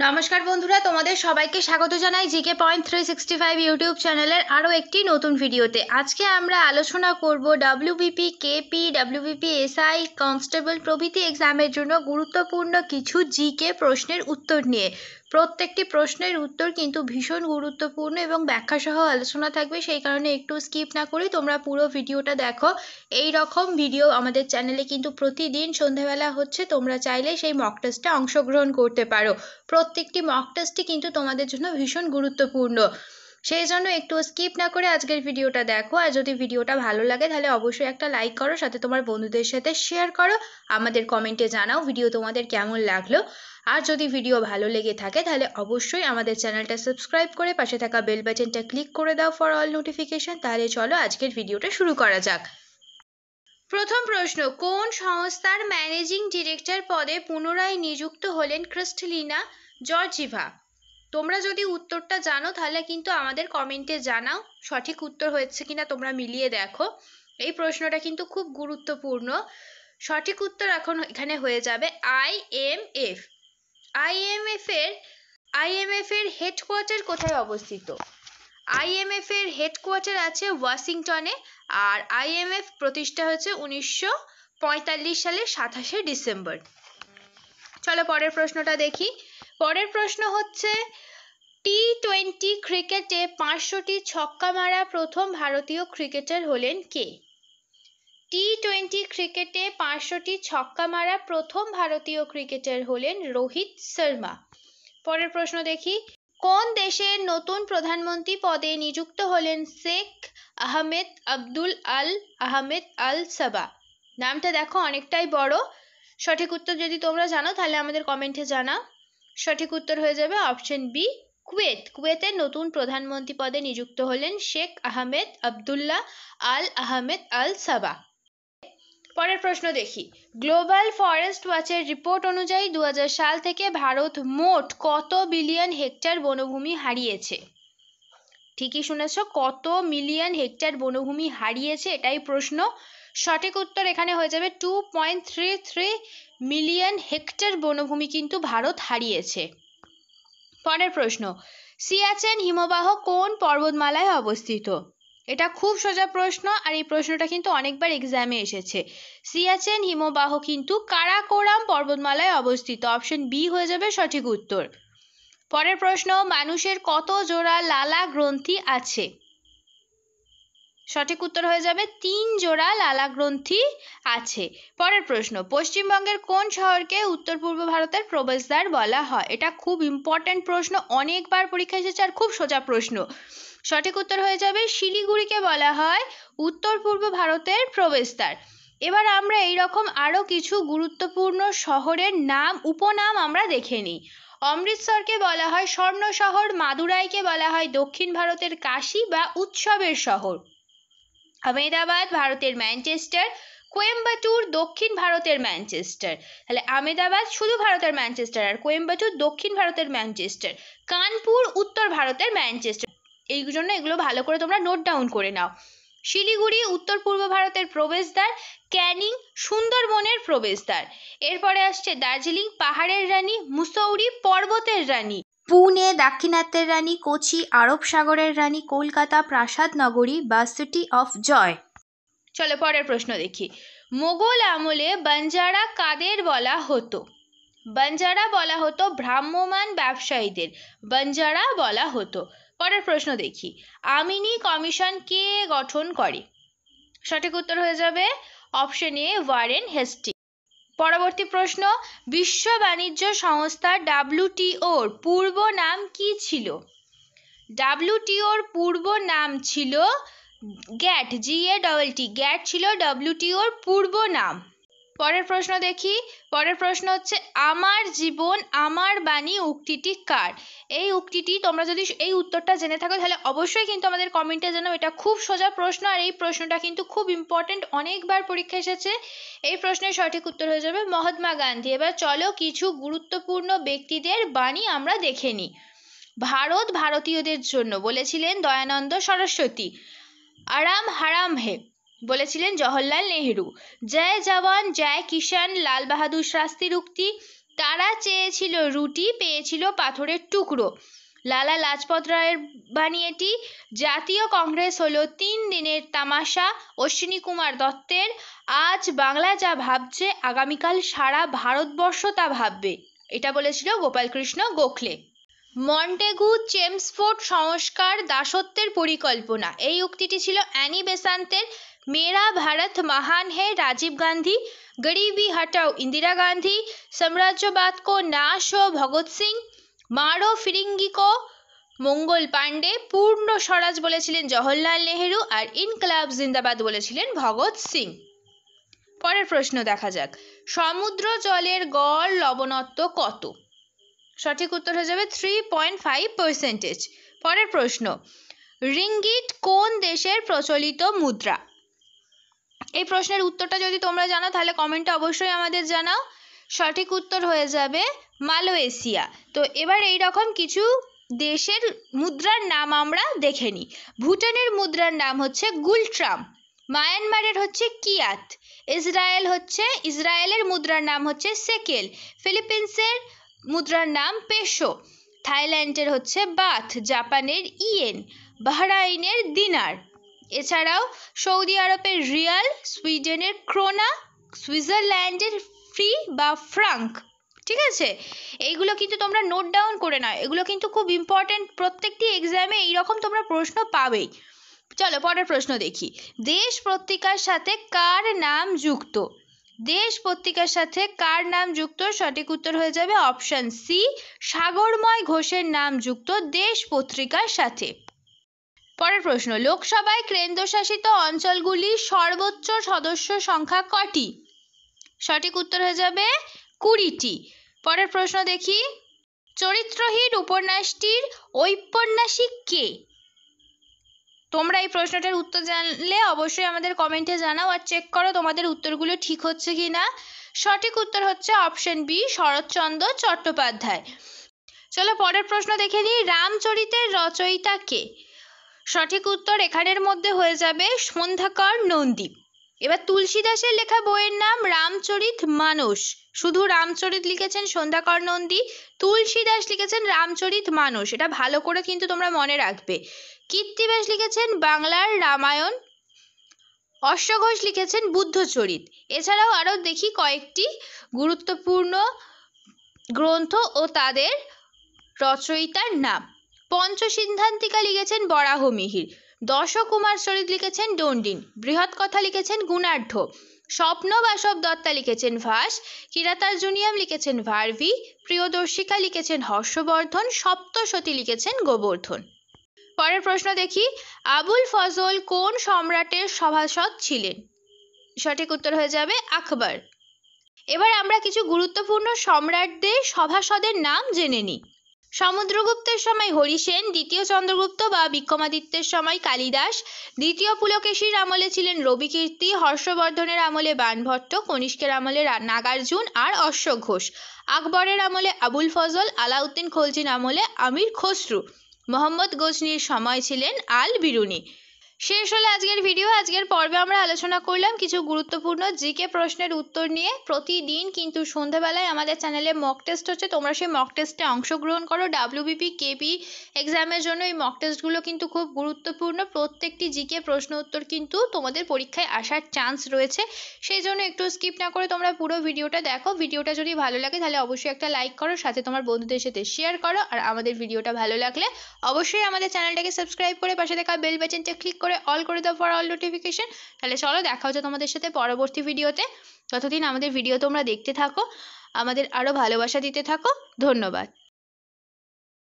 নমস্কার বন্ধুরা, তোমাদের সবাইকে স্বাগত জানাই জিকে পয়েন্ট 365 ইউটিউব চ্যানেলের আরও একটি নতুন ভিডিওতে। আজকে আমরা আলোচনা করব WBP, KP, WBP SI, constable প্রভৃতি এক্সামের জন্য গুরুত্বপূর্ণ কিছু জিকে প্রশ্নের উত্তর নিয়ে। প্রত্যেকটি প্রশ্নের উত্তর কিন্তু ভীষণ গুরুত্বপূর্ণ এবং ব্যাখ্যাসহ আলোচনা থাকবে, সেই কারণে একটু স্কিপ না করে তোমরা পুরো ভিডিওটা দেখো। এই রকম ভিডিও আমাদের চ্যানেলে কিন্তু প্রতিদিন সন্ধ্যাবেলা হচ্ছে, তোমরা চাইলে সেই মক টেস্টে অংশগ্রহণ করতে পারো। প্রত্যেকটি মক টেস্টই কিন্তু তোমাদের জন্য ভীষণ গুরুত্বপূর্ণ, সেই জন্য একটু স্কিপ না করে আজকের ভিডিওটা দেখো। আর যদি ভিডিওটা ভালো লাগে তাহলে অবশ্যই একটা লাইক করো, সাথে তোমার বন্ধুদের সাথে শেয়ার করো, আমাদের কমেন্টে জানাও ভিডিও তোমাদের কেমন লাগলো। আর যদি ভিডিও ভালো লেগে থাকে তাহলে অবশ্যই আমাদের চ্যানেলটা সাবস্ক্রাইব করে পাশে থাকা বেল বাটনটা ক্লিক করে দাও ফর অল নোটিফিকেশন। তাহলে চলো আজকের ভিডিওটা শুরু করা যাক। প্রথম প্রশ্ন, কোন সংস্থার ম্যানেজিং ডিরেক্টর পদে পুনরায় নিযুক্ত হলেন ক্রিস্টালিনা জর্জিভা? তোমরা যদি উত্তরটা জানো তাহলে কিন্তু আমাদের কমেন্টে জানাও, সঠিক উত্তর হয়েছে কিনা তোমরা মিলিয়ে দেখো। এই প্রশ্নটা কিন্তু খুব গুরুত্বপূর্ণ। সঠিক উত্তর এখন এখানে হয়ে যাবে আইএমএফ। আইএমএফ এর হেডকোয়ার্টার কোথায় অবস্থিত? আইএমএফ এর হেডকোয়ার্টার আছে ওয়াশিংটনে, আর আইএমএফ প্রতিষ্ঠা হয়েছে 1945 সালের 27শে ডিসেম্বর। চলো পরের প্রশ্নটা দেখি। পরের প্রশ্ন হচ্ছে, টি-20 ক্রিকেটে 500টি ছক্কা মারা প্রথম ভারতীয় ক্রিকেটার হলেন কে? টি-20 ক্রিকেটে 500টি ছক্কা মারা প্রথম ভারতীয় ক্রিকেটার হলেন রোহিত শর্মা। পরের প্রশ্ন দেখি, কোন দেশের নতুন প্রধানমন্ত্রী পদে নিযুক্ত হলেন শেখ আহমেদ আব্দুল আল আহমেদ আল সাবা? নামটা দেখো অনেকটাই বড়। সঠিক উত্তর যদি তোমরা জানো তাহলে আমাদের কমেন্টে জানাও। সঠিক উত্তর হয়ে যাবে অপশন বি, কুয়েত। কুয়েতের নতুন প্রধানমন্ত্রী পদে নিযুক্ত হলেন শেখ আহমেদ আব্দুল্লাহ আল আহমেদ আল সাবা। পরের প্রশ্ন দেখি, গ্লোবাল ফরেস্ট ওয়াচের রিপোর্ট অনুযায়ী 2000 সাল থেকে ভারত মোট কত বিলিয়ন হেক্টর বনভূমি হারিয়েছে? ঠিকই শুনেছ, কত মিলিয়ন হেক্টর বনভূমি হারিয়েছে এটাই প্রশ্ন। সঠিক উত্তর এখানে হয়ে যাবে 2.33 মিলিয়ন হেক্টর বনভূমি কিন্তু ভারত হারিয়েছে। পরের প্রশ্ন, সিয়াচেন হিমবাহ কোন পর্বতমালায় অবস্থিত? এটা খুব সোজা প্রশ্ন, আর এই প্রশ্নটা কিন্তু অনেকবার এক্সামে এসেছে। সিয়াচেন হিমবাহ কিন্তু কারাকোরাম পর্বতমালায় অবস্থিত। অপশন বি হয়ে যাবে সঠিক উত্তর। পরের প্রশ্ন, মানুষের কত জোড়া লালা গ্রন্থি আছে? সঠিক উত্তর হয়ে যাবে 3 জোড়া লালা গ্রন্থি আছে। পরের প্রশ্ন, পশ্চিমবঙ্গের কোন শহরকে উত্তর পূর্ব ভারতের প্রবেশদ্বার বলা হয়? এটা খুব ইম্পর্টেন্ট প্রশ্ন, অনেকবার পরীক্ষায় এসেছে আর খুব সোজা প্রশ্ন। সঠিক উত্তর হয়ে যাবে শিলিগুড়িকে বলা হয় উত্তর পূর্ব ভারতের প্রবেশদ্বার। এবার আমরা এইরকম আরো কিছু গুরুত্বপূর্ণ শহরের নাম, উপনাম আমরা দেখে নিই। অমৃতসরকে বলা হয় স্বর্ণ শহর, মাদুরাইকে বলা হয় দক্ষিণ ভারতের কাশী বা উৎসবের শহর, আহমেদাবাদ ভারতের ম্যানচেস্টার, কোয়েম্বাটুর দক্ষিণ ভারতের ম্যানচেস্টার। তাহলে আহমেদাবাদ শুধু ভারতের ম্যানচেস্টার, আর কোয়েম্বাটুর দক্ষিণ ভারতের ম্যানচেস্টার, কানপুর উত্তর ভারতের ম্যানচেস্টার। এই জন্য এগুলো ভালো করে তোমরা নোট ডাউন করে নাও। শিলিগুড়ি উত্তর পূর্ব ভারতের প্রবেশদ্বার, ক্যানিং সুন্দরবনের প্রবেশদ্বার। এরপরে আসছে দার্জিলিং পাহাড়ের রানী, মুসৌরি পর্বতের রানী, পুনে দাক্ষিণাত্যের রানী, কোচি আরব সাগরের রানী, কলকাতা প্রাসাদ নগরী বা সিটি অফ জয়। চলো পরের প্রশ্ন দেখি, মোগল আমলে বাঞ্জারা কাদের বলা হতো? বাঞ্জারা বলা হতো ভ্রাম্যমাণ ব্যবসায়ীদের বাঞ্জারা বলা হতো। পরের প্রশ্ন দেখি, আমিনি কমিশন কে গঠন করে? সঠিক উত্তর হয়ে যাবে অপশন এ, ওয়ারেন হেস্টিংস। পরবর্তী প্রশ্ন, বিশ্ব বাণিজ্য সংস্থা ডাব্লিউটিওর পূর্ব নাম কি ছিল? ডাব্লিউটিওর পূর্ব নাম ছিল গ্যাট, GATT, গ্যাট ছিল ডাব্লিউটিওর পূর্ব নাম। পরের প্রশ্ন দেখি। পরের প্রশ্ন হচ্ছে, আমার জীবন আমার বাণী উক্তিটি কার? এই উক্তিটি তোমরা যদি এই উত্তরটা জেনে থাকো তাহলে অবশ্যই কিন্তু আমাদের কমেন্টে জানাও। এটা খুব সোজা প্রশ্ন, আর এই প্রশ্নটা কিন্তু খুব ইম্পর্টেন্ট, অনেকবার পরীক্ষা এসেছে। এই প্রশ্নের সঠিক উত্তর হয়ে যাবে মহাত্মা গান্ধী। এবার চলো কিছু গুরুত্বপূর্ণ ব্যক্তিদের বাণী আমরা দেখে নিই। ভারত ভারতীয়দের জন্য বলেছিলেন দয়ানন্দ সরস্বতী। আরাম হারাম হে বলেছিলেন জওহরলাল নেহেরু। জয় জওয়ান জয় কিষান লাল বাহাদুর শাস্ত্রীর উক্তি। তারা চেয়েছিল রুটি, পেয়েছিল পাথরের টুকরো। লালা লাজপত রায়ের বাণী এটি। জাতীয় কংগ্রেস হলো 3 দিনের তামাশা। অশ্বিনী কুমার দত্তের আজ বাংলা যা ভাবছে আগামীকাল সারা ভারতবর্ষ তা ভাববে, এটা বলেছিল গোপালকৃষ্ণ গোখলে। মন্টেগু চেমসফোর্ড সংস্কার দাসত্বের পরিকল্পনা, এই উক্তিটি ছিল অ্যানি বেসান্তের। মেরা ভারত মহান হে রাজীব গান্ধী। গরিবি হটাও ইন্দিরা গান্ধী। সাম্রাজ্যবাদ কো নাশ হো ভগৎ সিং। মারো ফিরিঙ্গি কো মঙ্গল পাণ্ডে। পূর্ণ স্বরাজ বলেছিলেন জওহরলাল নেহেরু, আর ইনকলাব জিন্দাবাদ বলেছিলেন ভগৎ সিং। পরের প্রশ্ন দেখা যাক, সমুদ্র জলের গড় লবণত্ব কত? সঠিক উত্তর হয়ে যাবে 3.5%। পরের প্রশ্ন, রিঙ্গিট কোন দেশের প্রচলিত মুদ্রা? এই প্রশ্নের উত্তরটা যদি তোমরা জানো তাহলে কমেন্টে অবশ্যই আমাদের জানাও। সঠিক উত্তর হয়ে যাবে মালয়েশিয়া। তো এবার এই রকম কিছু দেশের মুদ্রার নাম আমরা দেখে নিই। ভুটানের মুদ্রার নাম হচ্ছে গুলট্রাম। মায়ানমারের হচ্ছে কিয়াত। ইসরায়েলের মুদ্রার নাম হচ্ছে সেকেল। ফিলিপিন্সের মুদ্রার নাম পেসো। থাইল্যান্ডের হচ্ছে বাথ। জাপানের ইয়েন। বাহরাইনের দিনার। এছাড়াও সৌদি আরবের রিয়াল, সুইডেনের ক্রোনা, সুইজারল্যান্ডের ফ্রি বা ফ্রাঙ্ক। ঠিক আছে, এইগুলো কিন্তু তোমরা নোট ডাউন করে নাও, এগুলো কিন্তু খুব ইম্পর্টেন্ট, প্রত্যেকটি এক্সামে এইরকম তোমরা প্রশ্ন পাবেই। চলো পরের প্রশ্ন দেখি, দেশ পত্রিকার সাথে কার নাম যুক্ত? দেশ পত্রিকার সাথে কার নাম যুক্ত? সঠিক উত্তর হয়ে যাবে অপশন সি, সাগরময় ঘোষের নাম যুক্ত দেশ পত্রিকার সাথে। পরের প্রশ্ন, লোকসভায় কেন্দ্রশাসিত অঞ্চলগুলির সর্বোচ্চ সদস্য সংখ্যা কটি? সঠিক উত্তর হয়ে যাবে 20টি। পরের প্রশ্ন দেখি, চরিত্রহীন উপন্যাসটির ঔপন্যাসিক কে? তোমরা এই প্রশ্নটার উত্তর জানলে অবশ্যই আমাদের কমেন্টে জানাও, আর চেক করো তোমাদের উত্তরগুলো ঠিক হচ্ছে কিনা। সঠিক উত্তর হচ্ছে অপশন বি, শরৎচন্দ্র চট্টোপাধ্যায়। চলো পরের প্রশ্ন দেখে নিই, রামচরিতের রচয়িতা কে? সঠিক উত্তর এখানের মধ্যে হয়ে যাবে সন্ধ্যাকর নন্দী। এবার তুলসী দাসের লেখা বইয়ের নাম রামচরিত মানস। শুধু রামচরিত লিখেছেন সন্ধ্যাকর নন্দী, তুলসী দাস লিখেছেন রামচরিত মানস, এটা ভালো করে কিন্তু তোমরা মনে রাখবে। কীর্তিবাস লিখেছেন বাংলার রামায়ণ। অশ্বঘোষ লিখেছেন বুদ্ধচরিত। এছাড়াও আরও দেখি কয়েকটি গুরুত্বপূর্ণ গ্রন্থ ও তাদের রচয়িতার নাম। পঞ্চসিদ্ধান্তিকা লিখেছেন বরাহমিহির। দশকুমার চরিত লিখেছেন দণ্ডিন। বৃহৎ কথা লিখেছেন গুণাঢ্য। স্বপ্নবাসব দত্তা লিখেছেন ভাস। কিরাতার্জুনিয়াম লিখেছেন ভারভি। প্রিয়দর্শিকা লিখেছেন হর্ষবর্ধন। সপ্তশতী লিখেছেন গোবর্ধন। পরের প্রশ্ন দেখি, আবুল ফজল কোন সম্রাটের সভাসদ ছিলেন? সঠিক উত্তর হয়ে যাবে আকবর। এবার আমরা কিছু গুরুত্বপূর্ণ সম্রাটদের সভাসদের নাম জেনে নিই। সমুদ্রগুপ্তের সময় হরিসেন, দ্বিতীয় চন্দ্রগুপ্ত বা বিক্রমাদিত্যের সময় কালিদাস, দ্বিতীয় পুলকেশীর আমলে ছিলেন রবিকীর্তি, হর্ষবর্ধনের আমলে বাণভট্ট, কনিষ্কের আমলে নাগার্জুন আর অশোক ঘোষ, আকবরের আমলে আবুল ফজল, আলাউদ্দিন খলজির আমলে আমির খসরু, মোহাম্মদ গজনির সময় ছিলেন আল বিরুনি। শেষ হলো আজকের ভিডিও। আজকের পর্বে আমরা আলোচনা করলাম কিছু গুরুত্বপূর্ণ জিকে প্রশ্নের উত্তর নিয়ে। প্রতিদিন কিন্তু সন্ধ্যাবেলায় আমাদের চ্যানেলে মক টেস্ট হচ্ছে, তোমরা সেই মক টেস্টে অংশগ্রহণ করো। WBP কেপি এক্সামের জন্য এই মক টেস্টগুলো কিন্তু খুব গুরুত্বপূর্ণ। প্রত্যেকটি জিকে প্রশ্ন উত্তর কিন্তু তোমাদের পরীক্ষায় আসার চান্স রয়েছে, সেই জন্য একটু স্কিপ না করে তোমরা পুরো ভিডিওটা দেখো। ভিডিওটা যদি ভালো লাগে তাহলে অবশ্যই একটা লাইক করো, সাথে তোমার বন্ধুদের সাথে শেয়ার করো, আর আমাদের ভিডিওটা ভালো লাগলে অবশ্যই আমাদের চ্যানেলটাকে সাবস্ক্রাইব করে পাশে থাকা বেল বাটনটা ক্লিক করে অল করে দাও ফর অল নোটিফিকেশন। তাহলে চলো দেখা হচ্ছে তোমাদের সাথে পরবর্তী ভিডিওতে। ততদিন আমাদের ভিডিও তোমরা দেখতে থাকো, আমাদের আরও ভালোবাসা দিতে থাকো। ধন্যবাদ।